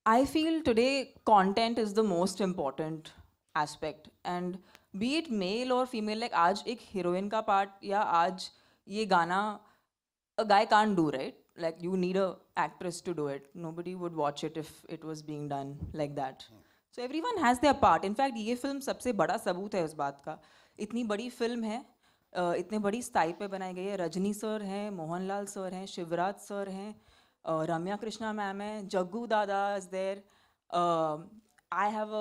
I feel today content is the most important aspect, and be it male or female, like आज एक heroine का part या आज ये गाना a guy can't do, right? Like you need a actress to do it. Nobody would watch it if it was being done like that. So everyone has their part. In fact, ये film सबसे बड़ा सबूत है उस बात का. इतनी बड़ी film है, इतने बड़ी स्टाइल पे बनाई गई है. रजनी सर हैं, मोहनलाल सर हैं, शिवराज सर हैं, रम्या कृष्णा मैम है, Jaggu Dada is there. I have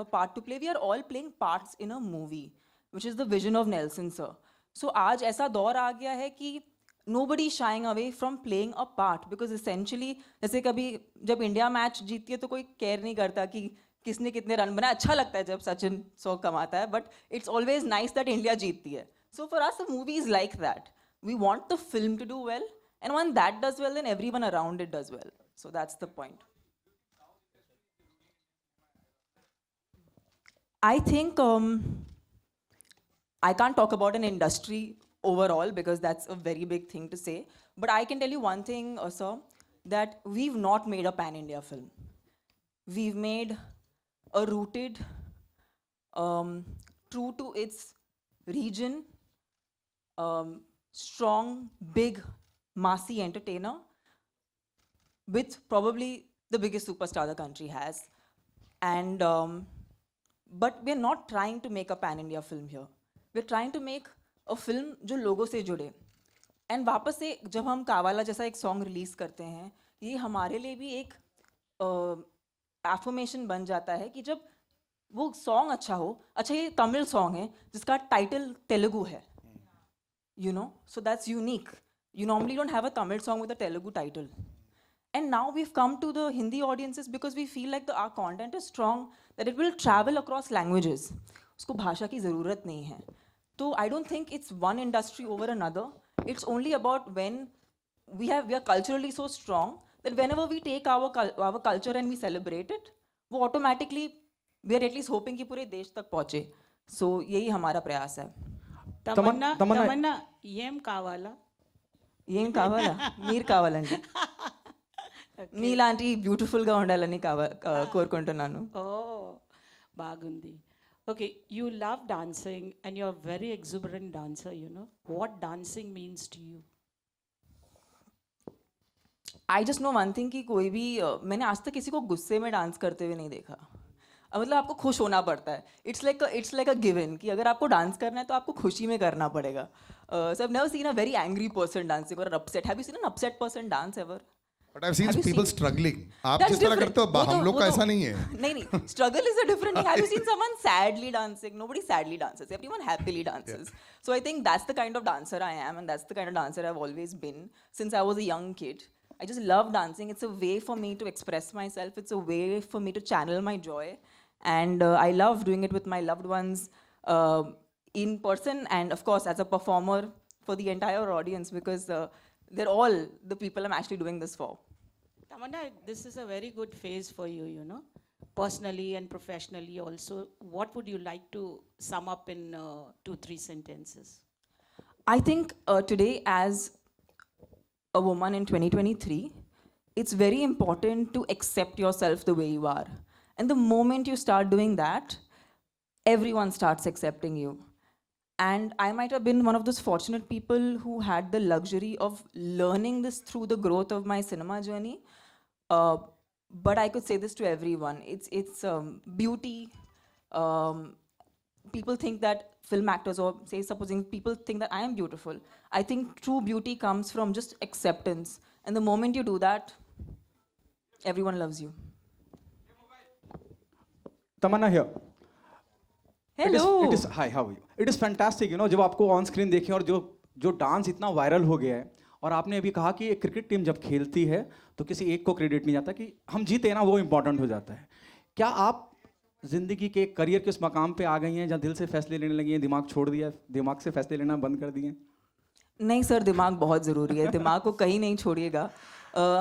a part to play. We are all playing parts in a movie, which is the vision of Nelson sir. So आज ऐसा दौर आ गया है कि nobody is shying away from playing a part, because essentially जैसे कभी जब India match जीतती है तो कोई केयर नहीं करता कि किसने कितने रन बनाए. अच्छा लगता है जब सचिन 100 कमाता है, but it's always nice that India जीतती है. So for us the movie is like that. We want the film to do well, and when that does well, then everyone around it does well. So that's the point. I think I can't talk about an industry overall because that's a very big thing to say. But I can tell you one thing, sir, that we've not made a pan-India film. We've made a rooted, true to its region, strong, big, massy entertainer with probably the biggest superstar the country has. And but we're not trying to make a pan-India film here. We're trying to make a film जो लोगों से जुड़े. And वापस से जब हम कावाला जैसा एक सॉन्ग रिलीज करते हैं, ये हमारे लिए भी एक एफर्मेशन बन जाता है कि जब वो सॉन्ग अच्छा हो. अच्छा, ये तमिल सॉन्ग है जिसका टाइटल तेलुगु है, you know, so that's unique. You normally don't have a Tamil song with a Telugu title. And now we've come to the Hindi audiences because we feel like our content is strong, that it will travel across languages. उसको भाषा की ज़रूरत नहीं है. तो I don't think it's one industry over another. It's only about when we are culturally so strong that whenever we take our culture and we celebrate it, वो automatically we are at least hoping कि पूरे देश तक पहुँचे. So यही हमारा प्रयास है. తమన్నా ఏం కావాలా? ఏం కావాలా? మీరు కావాలండి. మీలాంటి బ్యూటిఫుల్గా ఉండాలని కోరుకుంటున్నాను. ఓ బాగుంది. Okay, you love dancing and you are very exuberant dancer. You know what dancing means to you? I just know one thing कि कोई भी मैंने आज तक किसी को गुस्से में डांस करते हुए नहीं देखा. मतलब आपको खुश होना पड़ता है. इट्स लाइक अ गिवन कि अगर आपको डांस करना है तो आपको खुशी में करना पड़ेगा. So I never seen a very angry person dancing और upset. Have you seen an upset person dance ever? But I've seen people struggling. आप That's जिस तरह different. करते हो हम लोग का वो ऐसा तो- नहीं है. नहीं, struggle is a different thing. Have you seen someone sadly dancing? Nobody sadly dances. Everyone happily dances. So I think that's the kind of dancer I am, and that's the kind of dancer I've always been since I was a young kid. I just love dancing. It's a way for me to express myself. It's a way for me to channel my joy. And I love doing it with my loved ones in person, and of course as a performer for the entire audience, because they're all the people I'm actually doing this for. Tamanna, this is a very good phase for you, you know, personally and professionally also. What would you like to sum up in 2-3 sentences? I think today, as a woman in 2023, it's very important to accept yourself the way you are. And the moment you start doing that, everyone starts accepting you. And I might have been one of those fortunate people who had the luxury of learning this through the growth of my cinema journey. But I could say this to everyone. It's beauty. People think that film actors, or say supposing people think that I am beautiful. I think true beauty comes from just acceptance. And the moment you do that, everyone loves you. Tamanna here. Hello. It is hi, how are you? It is fantastic, you know, जब आपको on screen देखें और जो dance इतना viral हो गया है. और आपने अभी कहा कि एक क्रिकेट टीम जब खेलती है तो किसी एक को क्रेडिट नहीं जाता, कि हम जीते ना वो इंपॉर्टेंट हो जाता है. क्या आप जिंदगी के करियर के उस मकाम पे आ गई हैं जहाँ दिल से फैसले लेने लगी हैं, दिमाग छोड़ दिया, दिमाग से फैसले लेना बंद कर दिए? नहीं सर, दिमाग बहुत ज़रूरी है. दिमाग को कहीं नहीं छोड़िएगा.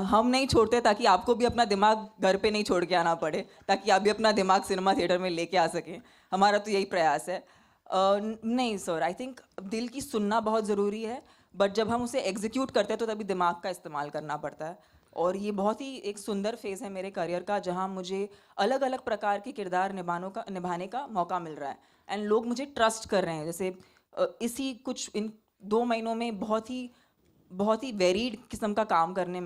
हम नहीं छोड़ते ताकि आपको भी अपना दिमाग घर पे नहीं छोड़ के आना पड़े, ताकि आप भी अपना दिमाग सिनेमा थिएटर में लेके आ सकें. हमारा तो यही प्रयास है. नहीं सर, आई थिंक दिल की सुनना बहुत ज़रूरी है, बट जब हम उसे एग्जीक्यूट करते हैं तो तभी दिमाग का इस्तेमाल करना पड़ता है. और ये बहुत ही एक सुंदर फेज़ है मेरे करियर का, जहाँ मुझे अलग अलग प्रकार के किरदार निभाने का मौका मिल रहा है, एंड लोग मुझे ट्रस्ट कर रहे हैं। जैसे इसी कुछ इन 2 महीनों में बहुत ही वेरीड किस्म का काम करने मिला।